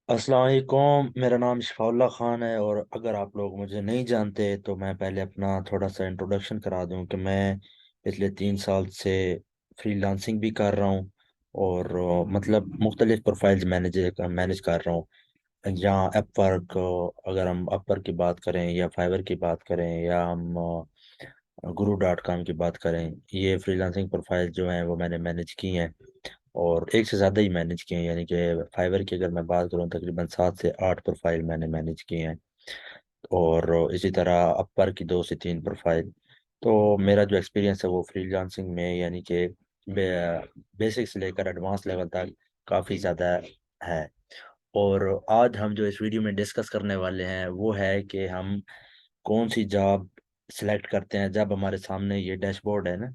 अस्सलाम वालेकुम। मेरा नाम शफाउल्ला ख़ान है, और अगर आप लोग मुझे नहीं जानते तो मैं पहले अपना थोड़ा सा इंट्रोडक्शन करा दूं कि मैं पिछले 3 साल से फ्रीलांसिंग भी कर रहा हूं, और मतलब मुख्तलिफ प्रोफाइल्स मैनेज कर रहा हूं। यहाँ अपवर्क, अगर हम अपवर्क की बात करें या फाइवर की बात करें या हम गुरु.com की बात करें, ये फ्रीलांसिंग प्रोफाइल जो हैं वो मैंने मैनेज की हैं, और एक से ज़्यादा ही मैनेज किए हैं। यानी कि फाइवर की अगर मैं बात करूँ, तकरीबन 7 से 8 प्रोफाइल मैंने मैनेज किए हैं, और इसी तरह अपर की 2 से 3 प्रोफाइल। तो मेरा जो एक्सपीरियंस है वो फ्रीलांसिंग में, यानी कि बेसिक से लेकर एडवांस लेवल तक काफ़ी ज़्यादा है। और आज हम जो इस वीडियो में डिस्कस करने वाले हैं वो है कि हम कौन सी जॉब सिलेक्ट करते हैं जब हमारे सामने ये डैशबोर्ड है ना।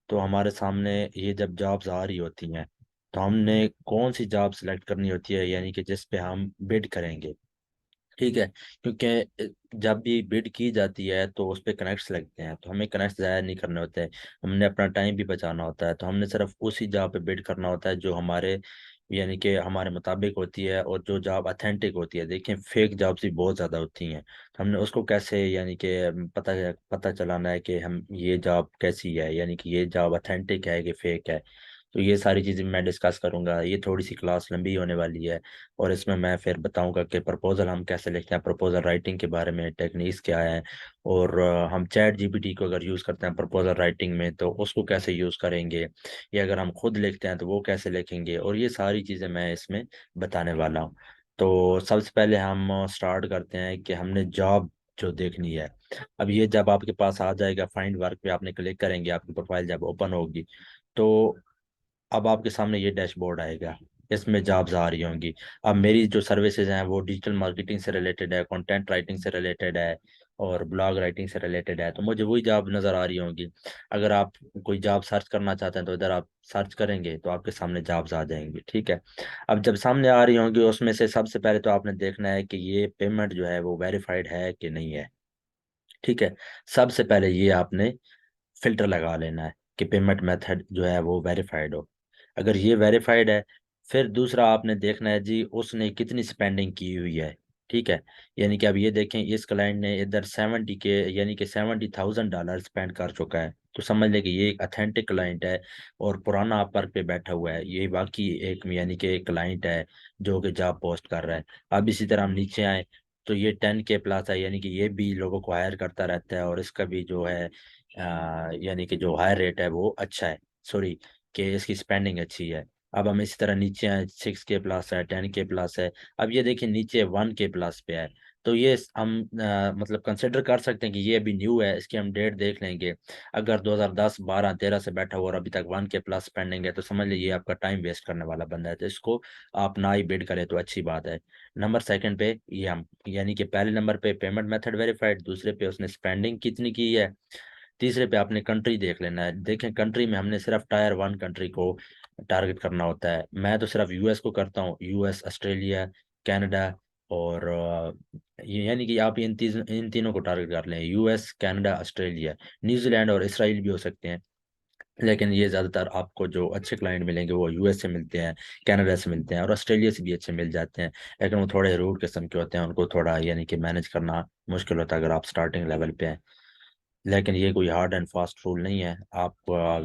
तो हमारे सामने ये जब जॉब्स आ रही होती हैं, तो हमने कौन सी जॉब सिलेक्ट करनी होती है, यानी कि जिस पे हम बिड करेंगे। ठीक है, क्योंकि जब भी बिड की जाती है तो उस पे कनेक्ट्स लगते हैं, तो हमें कनेक्ट्स ज़ाया नहीं करने होते हैं। हमने अपना टाइम भी बचाना होता है, तो हमने सिर्फ उसी जॉब पे बिड करना होता है जो हमारे, यानी कि हमारे मुताबिक होती है, और जो जॉब अथेंटिक होती है। देखें, फेक जॉब्स भी बहुत ज़्यादा होती हैं, तो हमने उसको कैसे, यानी कि पता पता चलाना है कि हम ये जॉब कैसी है, यानी कि ये जॉब अथेंटिक है कि फेक है। तो ये सारी चीज़ें मैं डिस्कस करूंगा। ये थोड़ी सी क्लास लंबी होने वाली है, और इसमें मैं फिर बताऊंगा कि प्रपोजल हम कैसे लिखते हैं, प्रपोजल राइटिंग के बारे में टेक्निक्स क्या है, और हम चैट जीपीटी को अगर यूज़ करते हैं प्रपोजल राइटिंग में तो उसको कैसे यूज़ करेंगे, या अगर हम खुद लिखते हैं तो वो कैसे लिखेंगे, और ये सारी चीज़ें मैं इसमें बताने वाला हूँ। तो सबसे पहले हम स्टार्ट करते हैं कि हमने जॉब जो देखनी है। अब ये जब आपके पास आ जाएगा, फाइंड वर्क पे आपने क्लिक करेंगे, आपकी प्रोफाइल जब ओपन होगी, तो अब आपके सामने ये डैशबोर्ड आएगा, इसमें जॉब्स आ रही होंगी। अब मेरी जो सर्विसेज हैं वो डिजिटल मार्केटिंग से रिलेटेड है, कंटेंट राइटिंग से रिलेटेड है, और ब्लॉग राइटिंग से रिलेटेड है, तो मुझे वही जॉब नज़र आ रही होंगी। अगर आप कोई जॉब सर्च करना चाहते हैं तो इधर आप सर्च करेंगे तो आपके सामने जॉब्स आ जाएंगी। ठीक है, अब जब सामने आ रही होंगी उसमें से सबसे पहले तो आपने देखना है कि ये पेमेंट जो है वो वेरीफाइड है कि नहीं है। ठीक है, सबसे पहले ये आपने फिल्टर लगा लेना है कि पेमेंट मेथड जो है वो वेरीफाइड हो। अगर ये वेरीफाइड है, फिर दूसरा आपने देखना है जी उसने कितनी स्पेंडिंग की हुई है। ठीक है, यानी कि अब ये देखें, इस क्लाइंट ने इधर 70 के, यानी कि $70,000 स्पेंड कर चुका है, तो समझ लें कि ये एक अथेंटिक क्लाइंट है, और पुराना अपवर्क पे बैठा हुआ है। ये बाकी एक, यानी कि एक क्लाइंट है जो कि जॉब पोस्ट कर रहा है। अब इसी तरह हम नीचे आए तो ये 10K+ है, यानी कि ये भी लोगों को हायर करता रहता है, और इसका भी जो है यानी कि जो हायर रेट है वो अच्छा है, सॉरी, कि इसकी स्पेंडिंग अच्छी है। अब हम इसी तरह नीचे हैं, 6K+ है, 10K+ है। अब ये देखिए नीचे 1K+ पे है, तो ये हम मतलब कंसिडर कर सकते हैं कि ये अभी न्यू है, इसकी हम डेट देख लेंगे। अगर 2010 12 13 से बैठा हुआ और अभी तक 1K+ स्पेंडिंग है, तो समझ लीजिए आपका टाइम वेस्ट करने वाला बंदा है, तो इसको आप ना ही बिड करें तो अच्छी बात है। नंबर सेकंड पे ये हम, यानी कि पहले नंबर पे पेमेंट मेथड वेरीफाइड, दूसरे पे उसने स्पेंडिंग कितनी की है, तीसरे पे आपने कंट्री देख लेना है। देखें, कंट्री में हमने सिर्फ टायर 1 कंट्री को टारगेट करना होता है। मैं तो सिर्फ यूएस को करता हूँ, यूएस, ऑस्ट्रेलिया, कनाडा, और यानी कि आप इन तीनों को टारगेट कर लें, यूएस, कनाडा, ऑस्ट्रेलिया। न्यूजीलैंड और इसराइल भी हो सकते हैं, लेकिन ये ज़्यादातर आपको जो अच्छे क्लाइंट मिलेंगे वो यूएस से मिलते हैं, कनाडा से मिलते हैं, और ऑस्ट्रेलिया से भी अच्छे मिल जाते हैं। लेकिन वो थोड़े रूड किस्म के होते हैं, उनको थोड़ा यानी कि मैनेज करना मुश्किल होता है अगर आप स्टार्टिंग लेवल पे हैं। लेकिन ये कोई हार्ड एंड फास्ट रूल नहीं है, आप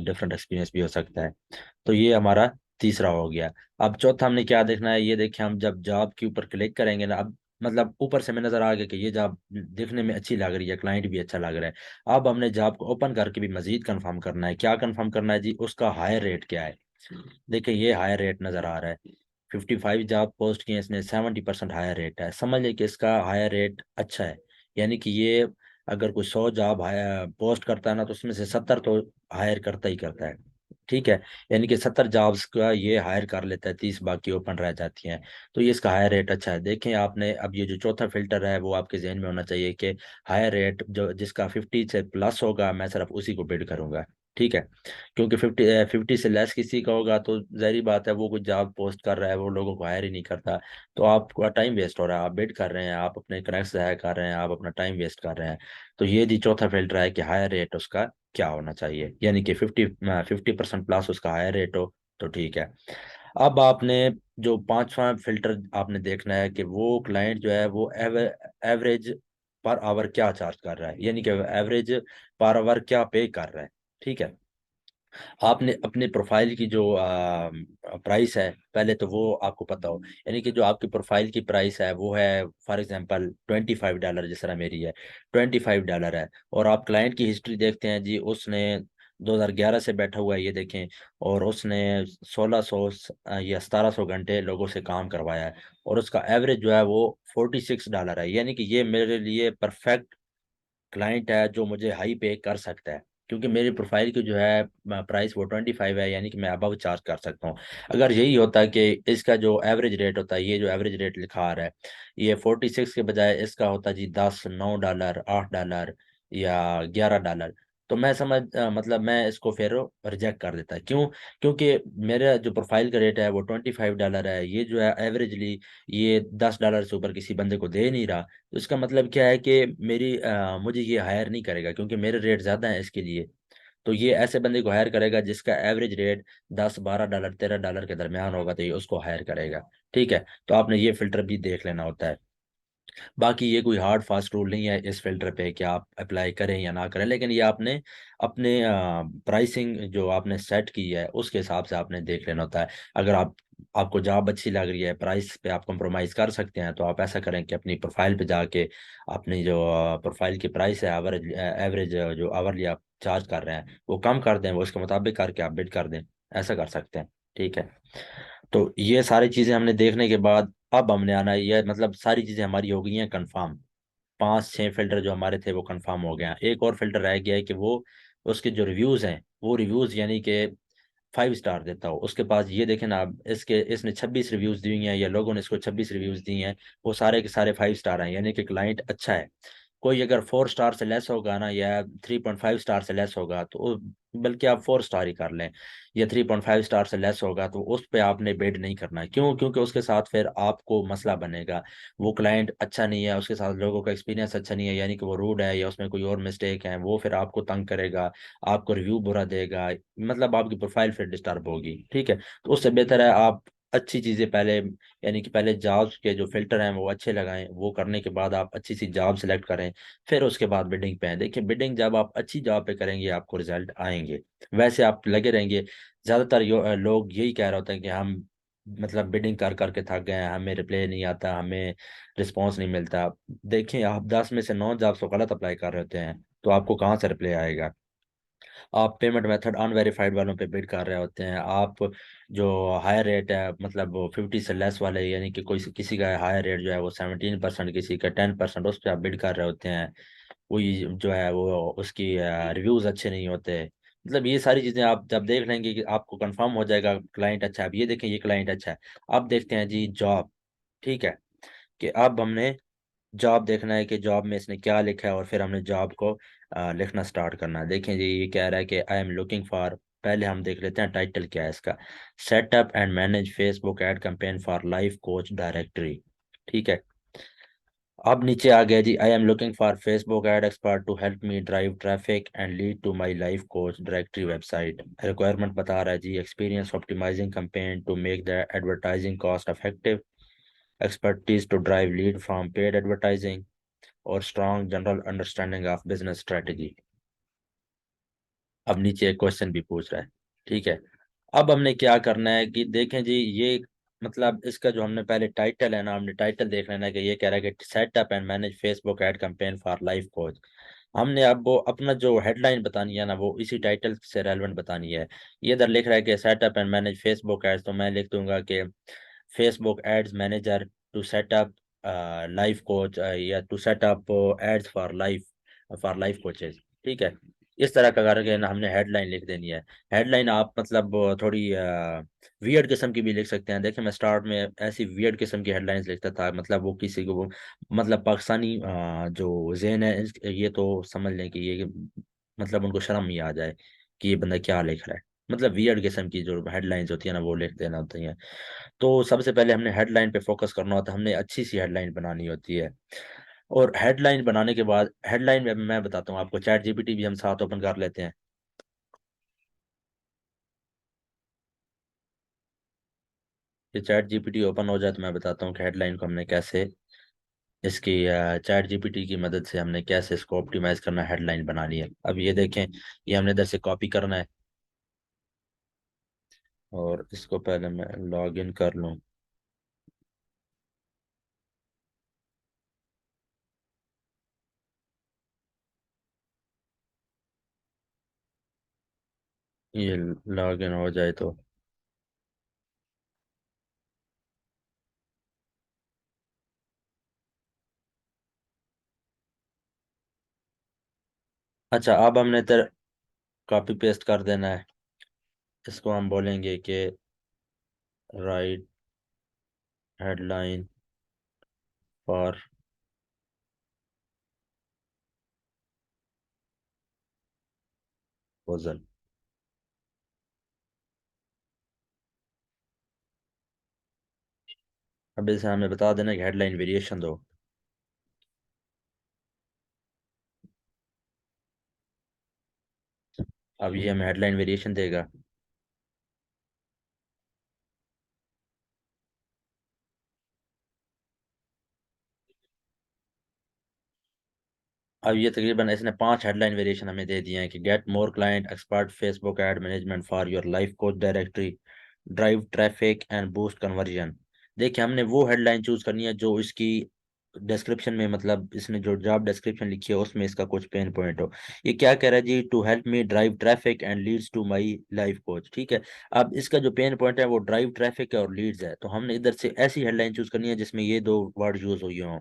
डिफरेंट एक्सपीरियंस भी हो सकता है। तो ये हमारा तीसरा हो गया। अब चौथा हमने क्या देखना है, ये देखिए, हम जब जॉब के ऊपर क्लिक करेंगे ना, अब मतलब ऊपर से हमें नजर आ गया कि ये जॉब देखने में अच्छी लग रही है, क्लाइंट भी अच्छा लग रहा है। अब हमने जॉब को ओपन करके भी मजीद कंफर्म करना है। क्या कंफर्म करना है जी, उसका हायर रेट क्या है। देखिए, ये हायर रेट नजर आ रहा है, 55 जॉब पोस्ट की है इसने, 70% हायर रेट है। समझ लें कि इसका हायर रेट अच्छा है, यानी कि ये अगर कोई 100 जॉब पोस्ट करता है ना, तो उसमें से 70 तो हायर करता ही करता है। ठीक है, यानी कि 70 जॉब्स का ये हायर कर लेता है, 30 बाकी ओपन रह जाती हैं। तो ये इसका हायर रेट अच्छा है। देखें आपने, अब ये जो चौथा फिल्टर है वो आपके जहन में होना चाहिए कि हायर रेट जो जिसका 50 से प्लस होगा, मैं सिर्फ उसी को बिड करूंगा। ठीक है, क्योंकि 50 से लेस किसी का होगा तो जाहिर बात है वो कुछ जॉब पोस्ट कर रहा है, वो लोगों को हायर ही नहीं करता, तो आपका टाइम वेस्ट हो रहा है। आप बिड कर रहे हैं, आप अपने कनेक्ट ज़ाया कर रहे हैं, आप अपना टाइम वेस्ट कर रहे हैं। तो ये जी चौथा फिल्टर है कि हायर रेट उसका क्या होना चाहिए, यानी कि 50% प्लस उसका हायर रेट हो, तो ठीक है। अब आपने जो पांचवा फिल्टर आपने देखना है कि वो क्लाइंट जो है वो एवरेज पर आवर क्या चार्ज कर रहा है, यानी कि एवरेज पर आवर क्या पे कर रहा है। ठीक है। आपने अपने प्रोफाइल की जो प्राइस है पहले तो वो आपको पता हो, यानी कि जो आपकी प्रोफाइल की प्राइस है वो है फॉर एग्जांपल $25, जिस तरह मेरी है $25 है। और आप क्लाइंट की हिस्ट्री देखते हैं जी, उसने 2011 से बैठा हुआ है ये देखें, और उसने 1600 या 1700 घंटे लोगों से काम करवाया है, और उसका एवरेज जो है वो $46 है। यानी कि ये मेरे लिए परफेक्ट क्लाइंट है जो मुझे हाई पे कर सकता है, क्योंकि मेरी प्रोफाइल की जो है प्राइस वो 25 है, यानी कि मैं अबव चार्ज कर सकता हूँ। अगर यही होता कि इसका जो एवरेज रेट होता है, ये जो एवरेज रेट लिखा आ रहा है, ये 46 के बजाय इसका होता जी 10, $9, $8 या $11, तो मैं मतलब मैं इसको फिर रिजेक्ट कर देता। क्यों? क्योंकि मेरा जो प्रोफाइल का रेट है वो $25 है, ये जो है एवरेजली ये $10 से ऊपर किसी बंदे को दे नहीं रहा। तो इसका मतलब क्या है कि मुझे ये हायर नहीं करेगा, क्योंकि मेरे रेट ज़्यादा हैं इसके लिए। तो ये ऐसे बंदे को हायर करेगा जिसका एवरेज रेट 10, $12, $13 के दरमियान होगा, तो ये उसको हायर करेगा। ठीक है। तो आपने ये फिल्टर भी देख लेना होता है। बाकी ये कोई हार्ड फास्ट रूल नहीं है इस फिल्टर पे कि आप अप्लाई करें या ना करें, लेकिन ये आपने अपने प्राइसिंग जो आपने सेट की है उसके हिसाब से आपने देख लेना होता है। अगर आपको जॉब अच्छी लग रही है, प्राइस पे आप कंप्रोमाइज़ कर सकते हैं, तो आप ऐसा करें कि अपनी प्रोफाइल पे जाके अपनी जो प्रोफाइल की प्राइस है, एवरेज एवरेज जो आवरली आप चार्ज कर रहे हैं वो कम कर दें, वो उसके मुताबिक करके आप बिड कर दें। ऐसा कर सकते हैं। ठीक है। तो ये सारी चीज़ें हमने देखने के बाद अब हमने आना है, ये मतलब सारी चीज़ें हमारी हो गई हैं कंफर्म। 5-6 फिल्टर जो हमारे थे वो कंफर्म हो गए हैं। एक और फिल्टर रह गया है कि वो उसके जो रिव्यूज़ हैं वो रिव्यूज़ यानी कि 5 स्टार देता हो उसके पास। ये देखें ना आप, इसके इसने 26 रिव्यूज़ दी हुई हैं, या लोगों ने इसको 26 रिव्यूज़ दी हैं, वो सारे के सारे 5 स्टार हैं, यानी कि क्लाइंट अच्छा है। कोई अगर 4 स्टार से लेस होगा ना, या 3.5 स्टार से लेस होगा, तो बल्कि आप 4 स्टार ही कर लें, या 3.5 स्टार से लेस होगा तो उस पे आपने बिड नहीं करना है। क्यों? क्योंकि उसके साथ फिर आपको मसला बनेगा। वो क्लाइंट अच्छा नहीं है, उसके साथ लोगों का एक्सपीरियंस अच्छा नहीं है, यानी कि वो रूड है या उसमें कोई और मिस्टेक है, वो फिर आपको तंग करेगा, आपको रिव्यू बुरा देगा, मतलब आपकी प्रोफाइल फिर डिस्टर्ब होगी। ठीक है। तो उससे बेहतर है आप अच्छी चीज़ें पहले, यानी कि पहले जॉब्स के जो फिल्टर हैं वो अच्छे लगाएं, वो करने के बाद आप अच्छी सी जॉब सेलेक्ट करें, फिर उसके बाद बिडिंग पे आए। देखिए, बिडिंग जब आप अच्छी जॉब पे करेंगे आपको रिजल्ट आएंगे। वैसे आप लगे रहेंगे, ज़्यादातर लोग यही कह रहे होते हैं कि हम मतलब बिडिंग कर करके थक गए हैं, हमें रिप्लाई नहीं आता, हमें रिस्पॉन्स नहीं मिलता। देखिए, आप 10 में से 9 जॉब्स को गलत अप्लाई कर रहे होते हैं, तो आपको कहाँ से रिप्लाई आएगा? आप पेमेंट मेथड अनवेरिफाइड वालों पे बिड कर रहे होते हैं। आप जो हायर रेट है, मतलब वो 50 से लेस वाले, यानी कि कोई किसी का हायर रेट जो है वो 17%, किसी का 10%, उस पर आप बिड कर रहे होते हैं। कोई जो है वो उसकी रिव्यूज अच्छे नहीं होते। मतलब ये सारी चीजें आप जब देख लेंगे कि आपको कंफर्म हो जाएगा क्लाइंट अच्छा है। अब ये देखें, ये क्लाइंट अच्छा है। अब देखते हैं जी जॉब। ठीक है। कि अब हमने जॉब देखना है कि जॉब में इसने क्या लिखा है, और फिर हमने जॉब को लिखना स्टार्ट करना है। देखें जी, ये कह रहा है कि आई एम लुकिंग फॉर, पहले हम देख लेते हैं टाइटल क्या है इसका। Setup and manage Facebook ad campaign for life coach directory. ठीक है। अब नीचे आ गया जी, I am looking for Facebook ad expert to help me drive traffic and lead to my life coach directory website. Requirement बता रहा है जी, experience optimizing campaign to make the advertising cost effective, expertise to drive lead from paid advertising, और strong general understanding of business strategy. अब नीचे एक question भी पूछ रहा है। ठीक है। अब हमने क्या करना है कि देखें जी, ये मतलब इसका जो हमने पहले टाइटल है ना, हमने टाइटल देख लेना है कि ये कह रहा है कि setup and manage Facebook ad campaign for life coach. हमने अब वो अपना जो हेडलाइन बतानी है ना, वो इसी टाइटल से रेलेवेंट बतानी है। ये इधर लिख रहा है कि setup and manage Facebook ads, तो मैं लिख दूंगा कि Facebook ads manager to setup life coach, या to setup ads for life coaches. ठीक है। इस तरह का करके ना हमने हेडलाइन लिख देनी है। हेडलाइन आप मतलब थोड़ी वियर्ड किस्म की भी लिख सकते हैं। देखिए, मैं स्टार्ट में ऐसी वियर्ड किस्म की हेडलाइंस लिखता था, मतलब वो किसी को मतलब पाकिस्तानी जो ज़हन है ये तो समझ लें कि ये मतलब उनको शर्म ही आ जाए कि ये बंदा क्या लिख रहा है। मतलब वियर्ड किस्म की जो हेडलाइंस होती है ना वो लिख देना होती है। तो सबसे पहले हमने हेडलाइन पे फोकस करना होता है, हमने अच्छी सी हेडलाइन बनानी होती है। और हेडलाइन बनाने के बाद, हेडलाइन में मैं बताता हूँ आपको, चैट जीपीटी भी हम साथ ओपन कर लेते हैं। ये चैट जीपीटी ओपन हो जाए तो मैं बताता हूँ कि हेडलाइन को हमने कैसे इसकी चैट जीपीटी की मदद से हमने कैसे इसको ऑप्टिमाइज करना हेडलाइन बनानी है। अब ये देखें, ये हमने इधर से कॉपी करना है और इसको पहले मैं लॉग इन कर लूँ। ये लॉग इन हो जाए तो अच्छा, अब हमने इधर कॉपी पेस्ट कर देना है। इसको हम बोलेंगे कि राइट हेडलाइन फॉर प्रपोजल। अब इसे हमें बता देना कि हेडलाइन वेरिएशन दो। अब ये हमें हेडलाइन वेरिएशन देगा। अब ये तकरीबन इसने 5 हेडलाइन वेरिएशन हमें दे दिए हैं कि get more client, expert Facebook ad management for your life coach directory, drive traffic and boost conversion. देखिए, हमने वो हेडलाइन चूज करनी है जो इसकी डिस्क्रिप्शन में, मतलब इसने जो जॉब डिस्क्रिप्शन लिखी है उसमें इसका कुछ पेन पॉइंट हो। ये क्या कह रहा है जी, to help me drive traffic and leads to my life coach. ठीक है। अब इसका जो पेन पॉइंट है वो ड्राइव ट्रैफिक है और लीड्स है, तो हमने इधर से ऐसी हेडलाइन चूज करनी है जिसमें ये दो वर्ड यूज हुई हों।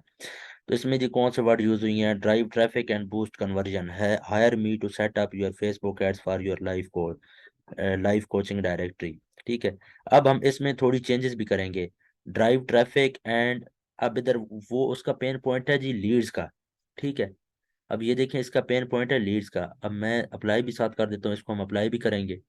तो इसमें जी कौन से वर्ड यूज हुई हैं? Drive traffic and boost conversion है, hire me to set up your Facebook ads for your life coaching directory. ठीक है। अब हम इसमें थोड़ी चेंजेस भी करेंगे। ड्राइव ट्रैफिक एंड, अब इधर वो उसका पेन पॉइंट है जी लीड्स का। ठीक है। अब ये देखें, इसका पेन पॉइंट है लीड्स का। अब मैं अप्लाई भी साथ कर देता हूँ, इसको हम अप्लाई भी करेंगे।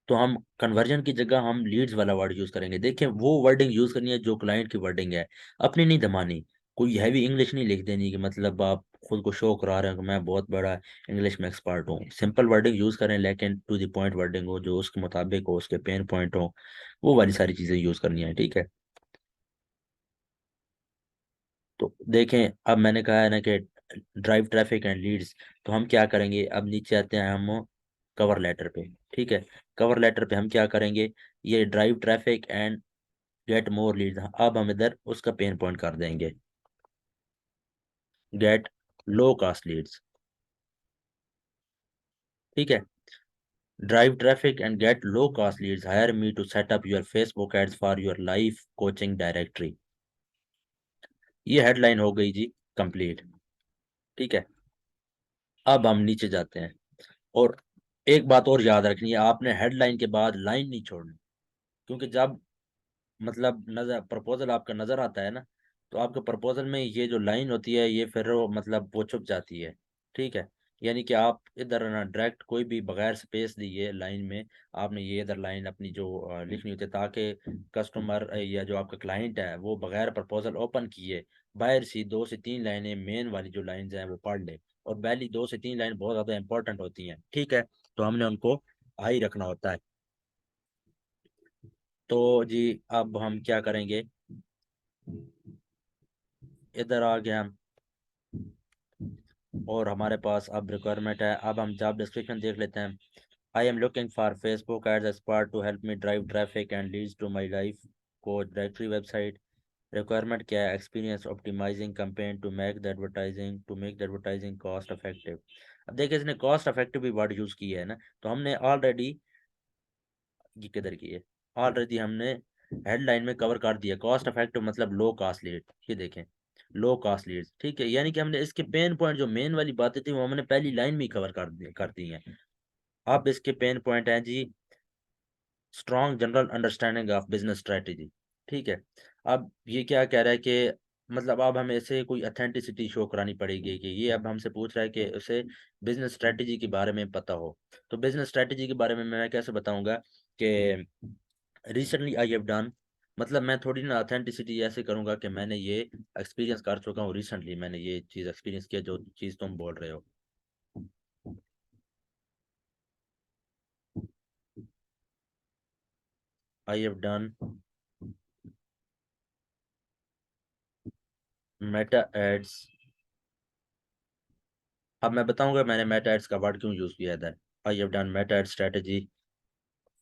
तो हम कन्वर्जन की जगह हम लीड्स वाला वर्ड यूज करेंगे। देखिए, वो वर्डिंग यूज करनी है जो क्लाइंट की वर्डिंग है, अपनी नहीं दबानी। कोई हैवी इंग्लिश नहीं लिख देनी कि मतलब आप खुद को शो करा रहे हैं कि मैं बहुत बड़ा इंग्लिश में एक्सपर्ट हूँ। सिंपल वर्डिंग यूज करें, लेकिन टू द पॉइंट वर्डिंग हो, जो उसके मुताबिक हो, उसके पेन पॉइंट हो, वो वाली सारी चीजें यूज करनी है। ठीक है। तो देखें, अब मैंने कहा है ना कि ड्राइव ट्रैफिक एंड लीड्स, तो हम क्या करेंगे, अब नीचे आते हैं हम कवर लेटर पे। ठीक है। कवर लेटर पे हम क्या करेंगे, ये drive traffic and get more Leeds, अब हम इधर उसका पेन पॉइंट कर देंगे, गेट लो कास्ट लीड्स। ठीक है। Drive traffic and get low cost leads, hire me to set up your Facebook ads for your life coaching directory. ये headline हो गई जी कंप्लीट। ठीक है। अब हम नीचे जाते हैं, और एक बात और याद रखनी है, आपने हेडलाइन के बाद लाइन नहीं छोड़नी। क्योंकि जब मतलब नजर प्रपोजल आपका नजर आता है ना, तो आपके प्रपोजल में ये जो लाइन होती है ये फिर वो मतलब वो छुप जाती है। ठीक है। यानी कि आप इधर ना डायरेक्ट कोई भी बगैर स्पेस दिए लाइन में आपने ये इधर लाइन अपनी जो लिखनी होती है, ताकि कस्टमर या जो आपका क्लाइंट है वो बगैर प्रपोजल ओपन किए बाहर सी 2 से 3 लाइनें मेन वाली जो लाइंस हैं वो पढ़ ले। और पहली 2 से 3 लाइन बहुत ज़्यादा इंपॉर्टेंट होती हैं। ठीक है। तो हमने उनको हाई रखना होता है। तो जी, अब हम क्या करेंगे, इधर आ गए हम, और हमारे पास अब रिक्वायरमेंट है। अब हम जॉब डिस्क्रिप्शन देख लेते हैं। I am looking for Facebook ads expert to help me drive traffic and leads to my life coach directory website. Requirement क्या है? Experience optimizing campaign to make the advertising cost effective. अब देखिए, इसने cost effective भी word use किया है ना, तो हमने ऑलरेडी ये किधर की है, ऑलरेडी हमने हेडलाइन में कवर कर दिया कॉस्ट इफेक्टिव मतलब लो कॉस्ट लीड। ये देखें, लो कॉस्ट लीड्स। ठीक है। यानी कि हमने इसके पेन पॉइंट जो मेन वाली बातें थी वो हमने पहली लाइन में ही कवर कर दी हैं। अब इसके पेन पॉइंट हैं जी, strong general understanding of business strategy. ठीक है। अब ये क्या कह रहा है कि मतलब अब हमें इसे कोई अथेंटिसिटी शो करानी पड़ेगी, कि ये अब हमसे पूछ रहा है कि उसे बिजनेस स्ट्रेटेजी के बारे में पता हो। तो बिजनेस स्ट्रेटेजी के बारे में मैं कैसे बताऊंगा कि रिसेंटली आई हैव डन, मतलब मैं थोड़ी ना अथेंटिसिटी ऐसे करूंगा कि मैंने ये एक्सपीरियंस कर चुका हूँ, रिसेंटली मैंने ये चीज़ एक्सपीरियंस किया जो चीज़ तुम बोल रहे हो। I have done Meta ads. अब मैं बताऊंगा मैंने मेटा एड्स का वर्ड क्यों यूज किया है इधर। I have done Meta ad strategy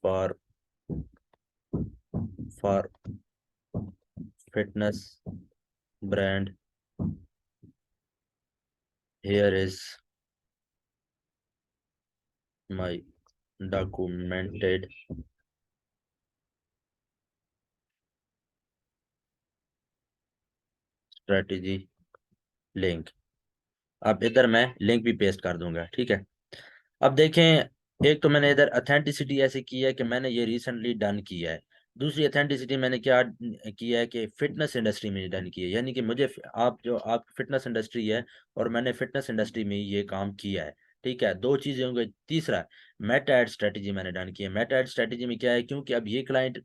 for for fitness brand. Here is my documented strategy link. अब इधर मैं लिंक भी पेस्ट कर दूंगा, ठीक है। अब देखें, एक तो मैंने इधर अथेंटिसिटी ऐसे की है कि मैंने ये रिसेंटली डन किया है। दूसरी अथेंटिसिटी मैंने क्या किया है कि फिटनेस इंडस्ट्री में डन की है, यानी कि मुझे आप जो आप फिटनेस इंडस्ट्री है और मैंने फिटनेस इंडस्ट्री में ये काम किया है, ठीक है। दो चीजें होंगी। तीसरा, मेटा एड स्ट्रेटेजी मैंने डन की है। मेटा एड स्ट्रेटेजी में क्या है, क्योंकि अब ये क्लाइंट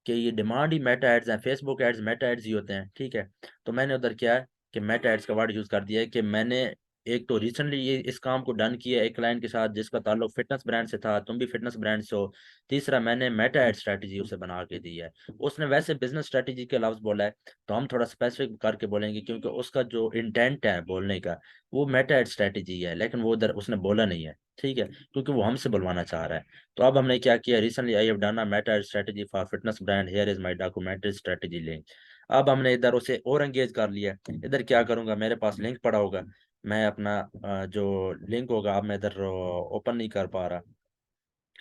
कि ये डिमांड ही मेटा एड्स हैं, फेसबुक एड्स मेटा एड्स ही होते हैं, ठीक है। तो मैंने उधर क्या है कि मेटा एड्स का वर्ड यूज कर दिया है कि मैंने एक तो रिसेंटली ये इस काम को डन किया है एक क्लाइंट के साथ जिसका ताल्लुक फिटनेस ब्रांड से था, तुम भी फिटनेस ब्रांड से हो। तीसरा, मैंने मेटा एड स्ट्रेटेजी उसे बना के दी है। उसने वैसे बिजनेस स्ट्रेटेजी के लफ्ज बोला है, तो हम थोड़ा स्पेसिफिक करके बोलेंगे क्योंकि उसका जो इंटेंट है बोलने का वो मेटा एड स्ट्रेटेजी है, लेकिन वो उधर उसने बोला नहीं है, ठीक है, क्योंकि वो हमसे बुलवाना चाह रहा है। तो अब हमने क्या किया, recently I have done a Meta strategy for fitness brand, here is my documented strategy link. अब हमने इधर उसे और एंगेज कर लिया। इधर क्या करूंगा, मेरे पास लिंक पड़ा होगा, मैं अपना जो लिंक होगा अब मैं इधर ओपन नहीं कर पा रहा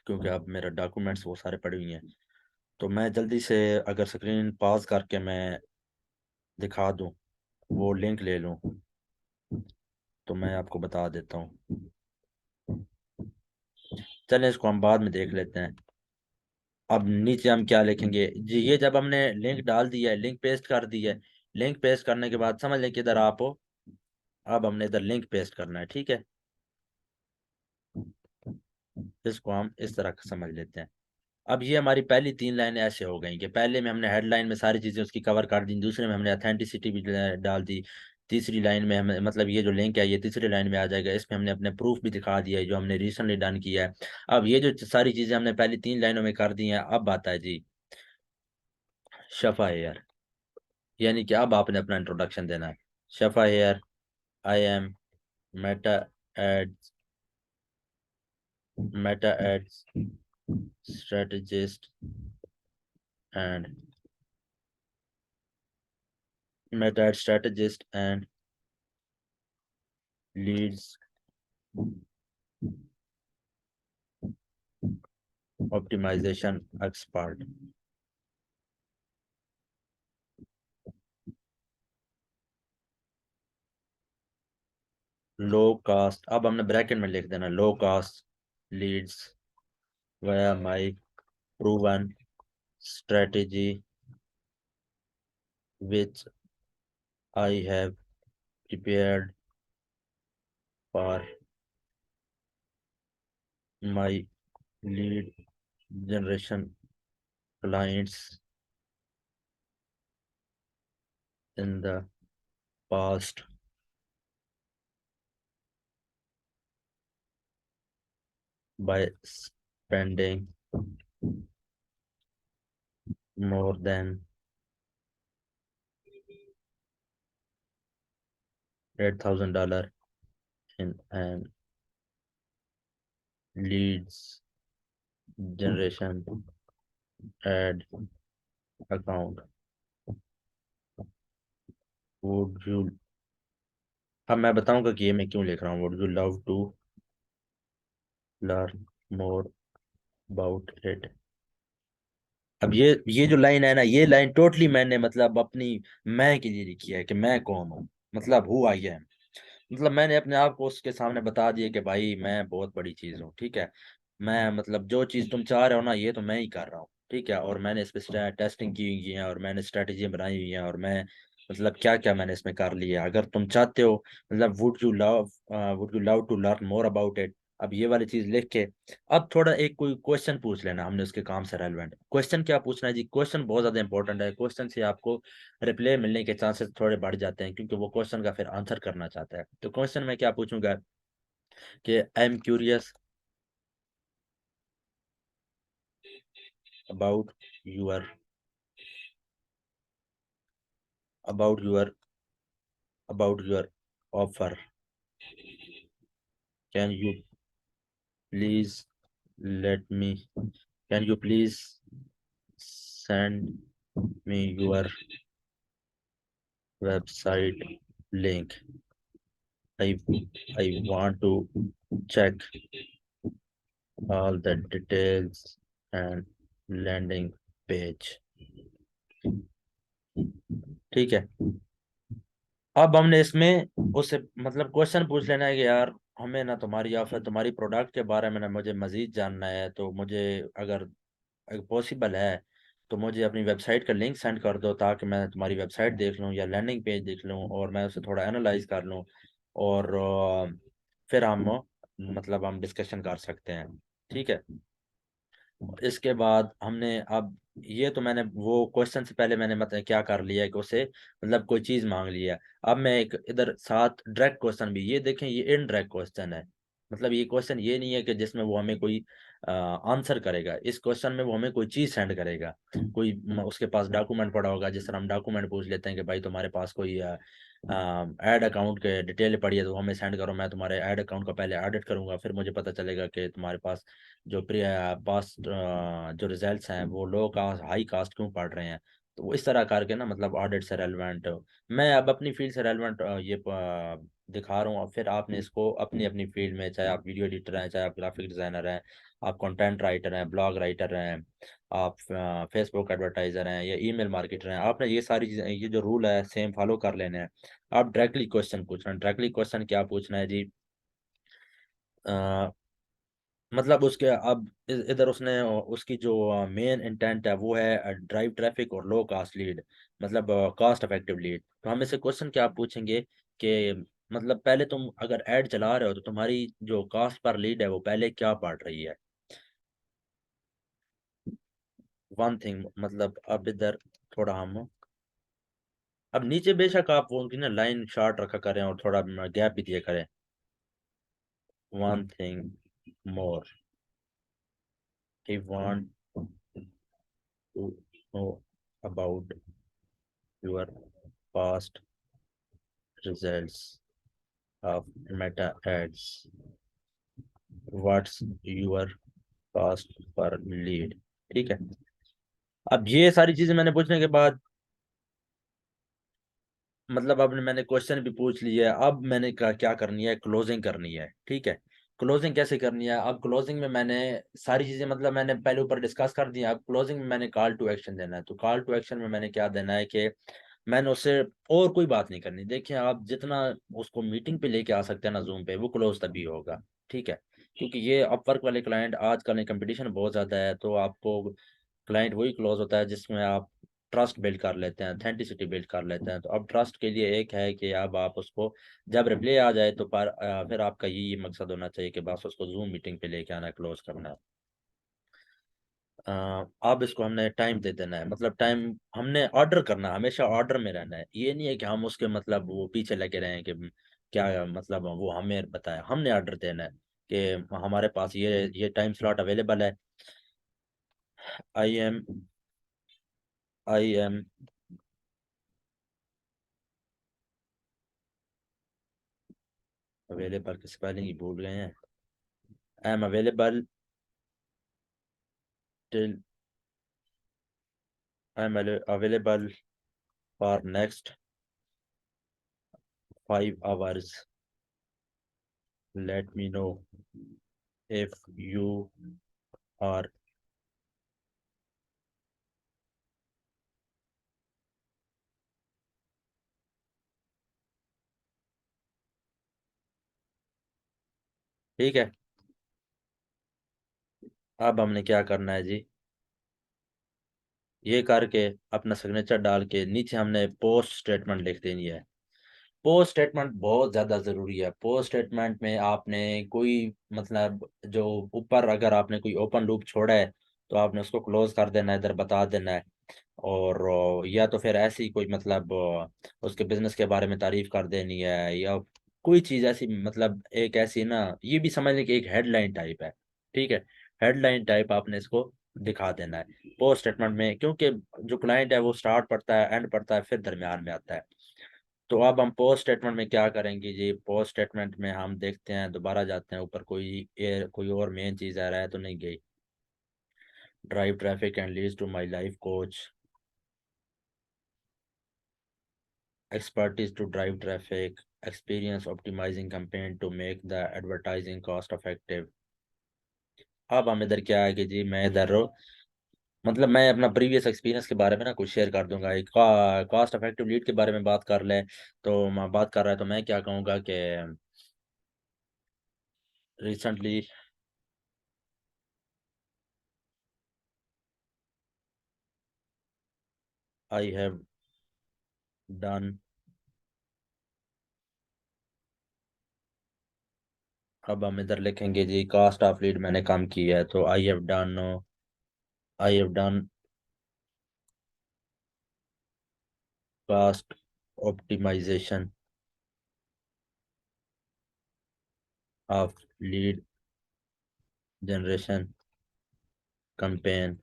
क्योंकि अब मेरे डॉक्यूमेंट्स वो सारे पड़े हुए हैं। तो मैं जल्दी से अगर स्क्रीन पॉज करके मैं दिखा दूं, वो लिंक ले लूं, तो मैं आपको बता देता हूँ। चलें इसको हम बाद में देख लेते हैं। अब नीचे हम क्या लिखेंगे जी, ये जब हमने लिंक डाल दिया है, लिंक पेस्ट कर दिया है, लिंक पेस्ट करने के बाद समझ लें कि इधर आप हो। अब हमने इधर लिंक पेस्ट करना है, ठीक है। इसको हम इस तरह समझ लेते हैं। अब ये हमारी पहली तीन लाइनें ऐसे हो गई कि पहले में हमने हेडलाइन में सारी चीज़ें उसकी कवर कर दी, दूसरे में हमने अथेंटिसिटी भी डाल दी, तीसरी लाइन में हमें मतलब ये जो लिंक है ये तीसरी लाइन में आ जाएगा, इसमें हमने अपने प्रूफ भी दिखा दिया है जो हमने रिसेंटली डन किया है। अब ये जो सारी चीज़ें हमने पहली तीन लाइनों में कर दी हैं, अब आता है जी शफा हेयर, यानी कि अब आपने अपना इंट्रोडक्शन देना है। Shafa here, I am Meta ads Meta ads strategist and meta strategist and leads optimization expert। Low cost, अब हमने ब्रैकेट में लिख देना low cost leads via my proven strategy which I have prepared for my lead generation clients in the past by spending more than $8,000 in an leads generation ad account। would you अब मैं बताऊंगा कि ये मैं क्यों लिख रहा हूँ, would you love to learn more about it। अब ये जो लाइन है ना, ये लाइन टोटली मैंने मतलब अपनी मैं के लिए लिखी है कि मैं कौन हूँ, मतलब हु आई एम। मतलब मैंने अपने आप को उसके सामने बता दिया कि भाई मैं बहुत बड़ी चीज हूँ, ठीक है। मैं मतलब जो चीज तुम चाह रहे हो ना ये तो मैं ही कर रहा हूँ, ठीक है। और मैंने इस पे टेस्टिंग की हुई है और मैंने स्ट्रेटेजी बनाई हुई है और मैं मतलब क्या क्या मैंने इसमें कर लिया है। अगर तुम चाहते हो मतलब would you love to learn more about it, अब ये वाली चीज लिख के अब थोड़ा एक कोई क्वेश्चन पूछ लेना हमने उसके काम से रेलेवेंट। क्वेश्चन क्या पूछना है जी, क्वेश्चन बहुत ज्यादा इंपॉर्टेंट है। क्वेश्चन से आपको रिप्लाई मिलने के चांसेस थोड़े बढ़ जाते हैं क्योंकि वो क्वेश्चन का फिर आंसर करना चाहता है। तो क्वेश्चन में क्या पूछूंगा कि I am curious about your about your about your offer. Can you please let me can you please send me your website link? I i want to check all the details and landing page। ठीक है। अब हमने इसमें उससे मतलब question पूछ लेना है कि यार हमें ना तुम्हारी या फिर तुम्हारी प्रोडक्ट के बारे में ना मुझे मजीद जानना है, तो मुझे अगर पॉसिबल है तो मुझे अपनी वेबसाइट का लिंक सेंड कर दो, ताकि मैं तुम्हारी वेबसाइट देख लूँ या लैंडिंग पेज देख लूँ और मैं उसे थोड़ा एनालाइज कर लूँ। और फिर हम मतलब हम डिस्कशन कर सकते हैं। ठीक है। इसके बाद हमने अब ये तो मैंने वो क्वेश्चन से पहले मैंने मतलब क्या कर लिया है कि उसे मतलब कोई चीज मांग लिया है। अब मैं एक इधर साथ डायरेक्ट क्वेश्चन भी, ये देखें ये इनडायरेक्ट क्वेश्चन है। मतलब ये क्वेश्चन ये नहीं है कि जिसमें वो हमें कोई आंसर करेगा। इस क्वेश्चन में वो हमें कोई चीज सेंड करेगा। कोई उसके पास डॉक्यूमेंट पड़ा होगा, जिस तरह हम डॉक्यूमेंट पूछ लेते हैं कि भाई तुम्हारे पास कोई ऐड अकाउंट के डिटेल पड़ी है तो हमें सेंड करो, मैं तुम्हारे ऐड अकाउंट का पहले ऑडिट करूंगा, फिर मुझे पता चलेगा कि तुम्हारे पास जो पास्ट जो रिजल्ट्स हैं वो लो कास्ट हाई कास्ट क्यों पढ़ रहे हैं। तो वो इस तरह करके ना मतलब ऑडिट से रेलिवेंट मैं अब अपनी फील्ड से रेलिवेंट दिखा रहा हूँ। और फिर आपने इसको अपनी अपनी फील्ड में, चाहे आप वीडियो एडिटर हैं, चाहे आप ग्राफिक डिजाइनर हैं, आप कंटेंट राइटर हैं, ब्लॉग राइटर हैं, आप फेसबुक एडवर्टाइजर हैं या ईमेल मार्केटर हैं, आपने ये सारी चीज़ें ये जो रूल है सेम फॉलो कर लेने हैं। आप डायरेक्टली क्वेश्चन पूछना है। डायरेक्टली क्वेश्चन क्या पूछना है जी? मतलब उसके अब इधर उसने उसकी जो मेन इंटेंट है वो है ड्राइव ट्रैफिक और लो कास्ट लीड, मतलब कॉस्ट इफेक्टिव लीड। तो हम इससे क्वेश्चन क्या पूछेंगे कि मतलब पहले तुम अगर ऐड चला रहे हो तो तुम्हारी जो कॉस्ट पर लीड है वो पहले क्या पड़ रही है। वन थिंग मतलब अब इधर थोड़ा हम अब नीचे बेशक आप वो उनकी ना लाइन शॉर्ट रखा करें और थोड़ा गैप भी दिया करें। One thing more, I want to know about your past results of meta ads, what's your cost per lead। ठीक है। अब ये सारी चीजें मैंने पूछने के बाद मतलब अब मैंने क्वेश्चन भी पूछ लिया है, अब मैंने क्या करनी है, क्लोजिंग करनी है। ठीक है। क्लोजिंग कैसे करनी है? अब क्लोजिंग में मैंने सारी चीजें मतलब मैंने पहले ऊपर डिस्कस कर दी। अब क्लोजिंग में मैंने कॉल टू एक्शन देना है। तो कॉल टू एक्शन में मैंने क्या देना है कि मैंने उससे और कोई बात नहीं करनी। देखिए आप जितना उसको मीटिंग पे लेके आ सकते हैं ना जूम पे, वो क्लोज तभी होगा। ठीक है। क्योंकि ये अपवर्क वाले क्लाइंट आजकल कंपटीशन बहुत ज्यादा है, तो आपको क्लाइंट वही क्लोज होता है जिसमें आप ट्रस्ट बिल्ड कर लेते हैं, अथेंटिसिटी बिल्ड कर लेते हैं। तो अब ट्रस्ट के लिए एक है कि अब आप उसको जब रिप्ले आ जाए तो फिर आपका यही मकसद होना चाहिए कि बस उसको जूम मीटिंग पे लेके आना, क्लोज करना है। अब इसको हमने टाइम दे देना है। मतलब टाइम हमने ऑर्डर करना है, हमेशा ऑर्डर में रहना है। ये नहीं है कि हम उसके मतलब वो पीछे लगे रहें कि क्या मतलब वो हमें बताए। हमने ऑर्डर देना है कि हमारे पास ये टाइम स्लॉट अवेलेबल है। I am I am available की स्पेलिंग ही भूल गए हैं। I am available till I am available for next 5 hours। Let me know if you are. ठीक है। अब हमने क्या करना है जी? ये करके अपना सिग्नेचर डाल के नीचे हमने पोस्ट स्टेटमेंट लिख देनी है। पोस्ट स्टेटमेंट बहुत ज़्यादा ज़रूरी है। पोस्ट स्टेटमेंट में आपने कोई मतलब जो ऊपर अगर आपने कोई ओपन लूप छोड़ा है तो आपने उसको क्लोज कर देना है, इधर बता देना है। और या तो फिर ऐसी कोई मतलब उसके बिजनेस के बारे में तारीफ कर देनी है, या कोई चीज़ ऐसी मतलब एक ऐसी ना, ये भी समझ लें कि एक हेडलाइन टाइप है। ठीक है। हेडलाइन टाइप आपने इसको दिखा देना है पोस्ट स्टेटमेंट में, क्योंकि जो क्लाइंट है वो स्टार्ट पढ़ता है, एंड पढ़ता है, फिर दरमियान में आता है। तो अब हम पोस्ट स्टेटमेंट में क्या करेंगे जी, पोस्ट स्टेटमेंट में हम देखते हैं, दोबारा जाते हैं ऊपर, कोई और मेन चीज़ आ रहा है तो नहीं गई। Drive traffic and leads to my life coach, expertise to drive traffic, experience optimizing campaign to make the advertising cost effective। अब हम इधर क्या है कि जी मैं इधर मतलब मैं अपना प्रीवियस एक्सपीरियंस के बारे में ना कुछ शेयर कर दूंगा। एक कॉस्ट इफेक्टिव लीड के बारे में बात कर ले, तो मैं बात कर रहा है तो मैं क्या कहूँगा कि रिसेंटली आई हैव डन, अब हम इधर लिखेंगे जी कॉस्ट ऑफ लीड मैंने कम किया है, तो I have done cost optimization of lead generation campaign।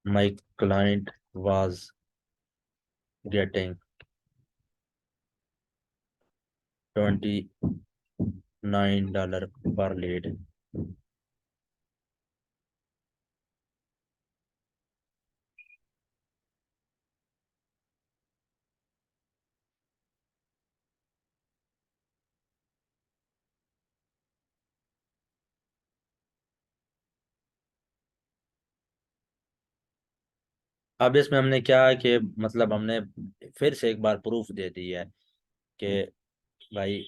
My client was getting $29 per lead। अब इसमें हमने क्या है कि मतलब हमने फिर से एक बार प्रूफ दे दी है कि भाई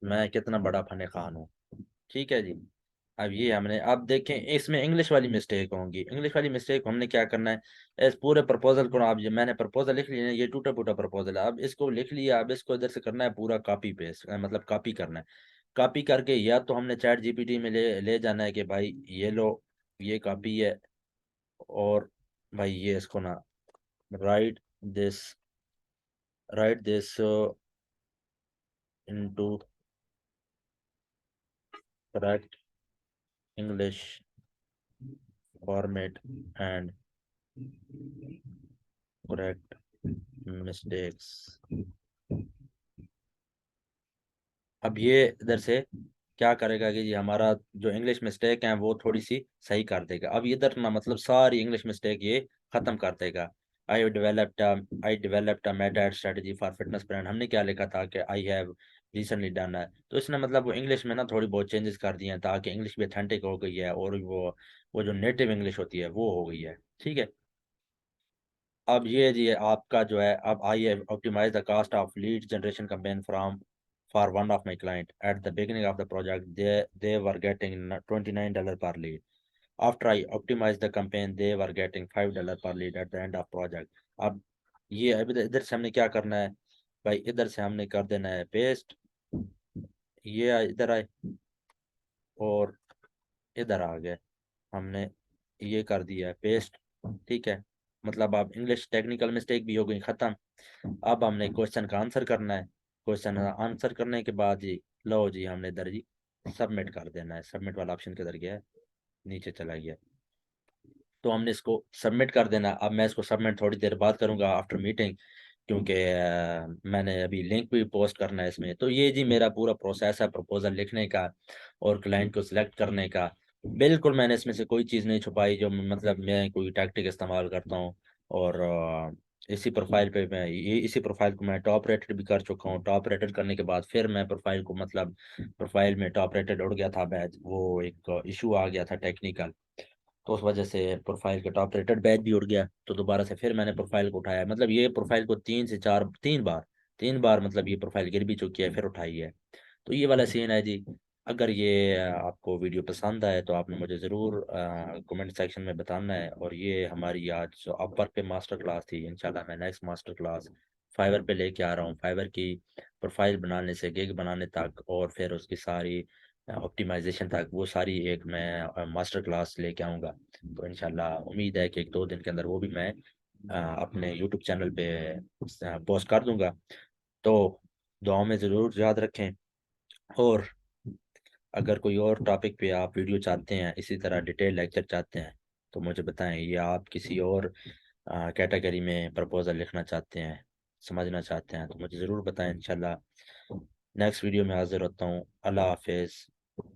मैं कितना बड़ा फने खान हूँ। ठीक है जी। अब ये हमने, अब देखें इसमें इंग्लिश वाली मिस्टेक होंगी। इंग्लिश वाली मिस्टेक हमने क्या करना है, इस पूरे प्रपोजल को, अब ये मैंने प्रपोजल लिख लिया है, ये टूटा फूटा प्रपोजल है, अब इसको लिख लिया, अब इसको इधर से करना है पूरा कॉपी पेस्ट, मतलब कॉपी करना है। कॉपी करके या तो हमने चैट जीपीटी में ले ले जाना है कि भाई ये लो, ये कॉपी है, और भाई ये इसको ना, right this right this into correct English format and correct mistakes. अब ये इधर से क्या करेगा कि ये हमारा जो इंग्लिश मिस्टेक है वो थोड़ी सी सही कर देगा। अब इधर ना मतलब सारी इंग्लिश मिस्टेक ये खत्म कर देगा। I developed a Meta strategy for fitness brand, हमने क्या लिखा था कि आई हैव रिसेंटली डन है, तो इसने मतलब वो इंग्लिश में ना थोड़ी बहुत चेंजेस कर दिए हैं ताकि इंग्लिश भी अथेंटिक हो गई है, और वो जो नेटिव इंग्लिश होती है वो हो गई है। ठीक है। अब ये जी आपका जो है, अब I optimize the cost of lead generation campaign from for one of my client at the beginning of the project they were getting $29 per lead। After I optimize the campaign they were getting $5 per lead at the end of project। अब ये अभी इधर से हमने क्या करना है भाई, इधर से हमने कर देना है पेस्ट, ये इधर आए और इधर आ गए, हमने ये कर दिया है पेस्ट। ठीक है। मतलब अब इंग्लिश टेक्निकल मिस्टेक भी हो गई खत्म। अब हमने क्वेश्चन का आंसर करना है। क्वेश्चन आंसर करने के बाद जी लो जी हमने इधर जी सबमिट कर देना है। सबमिट वाला ऑप्शन किधर गया है, नीचे चला गया। तो हमने इसको सबमिट कर देना। अब मैं इसको सबमिट थोड़ी देर बाद करूंगा आफ्टर मीटिंग, क्योंकि मैंने अभी लिंक भी पोस्ट करना है इसमें। तो ये जी मेरा पूरा प्रोसेस है प्रपोजल लिखने का और क्लाइंट को सिलेक्ट करने का। बिल्कुल मैंने इसमें से कोई चीज़ नहीं छुपाई, जो मतलब मैं कोई टैक्टिक इस्तेमाल करता हूँ। और इसी प्रोफाइल पे मैं ये इसी प्रोफाइल को मैं टॉप रेटेड भी कर चुका हूँ। टॉप रेटेड करने के बाद फिर मैं प्रोफाइल को मतलब प्रोफाइल में टॉप रेटेड उड़ गया था बैच, वो एक इशू आ गया था टेक्निकल, तो उस वजह से प्रोफाइल का टॉप रेटेड बैच भी उड़ गया। तो दोबारा से फिर मैंने प्रोफाइल को उठाया, मतलब ये प्रोफाइल को 3 बार मतलब ये प्रोफाइल गिर भी चुकी है फिर उठाई है। तो ये वाला सीन है जी। अगर ये आपको वीडियो पसंद आए तो आपने मुझे ज़रूर कमेंट सेक्शन में बताना है। और ये हमारी आज जो अपवर्क पे मास्टर क्लास थी, इंशाल्लाह मैं नेक्स्ट मास्टर क्लास फाइवर पे लेके आ रहा हूँ। फाइवर की प्रोफाइल बनाने से गिग बनाने तक और फिर उसकी सारी ऑप्टिमाइजेशन तक, वो सारी एक मैं मास्टर क्लास लेके आऊँगा। तो इंशाल्लाह उम्मीद है कि 1-2 दिन के अंदर वो भी मैं अपने यूट्यूब चैनल पे पोस्ट कर दूंगा। तो दुआओं में ज़रूर याद रखें। और अगर कोई और टॉपिक पे आप वीडियो चाहते हैं, इसी तरह डिटेल लेक्चर चाहते हैं, तो मुझे बताएं, या आप किसी और कैटेगरी में प्रपोजल लिखना चाहते हैं, समझना चाहते हैं, तो मुझे ज़रूर बताएं। इंशाल्लाह नेक्स्ट वीडियो में हाजिर होता हूँ। अल्लाह हाफिज़।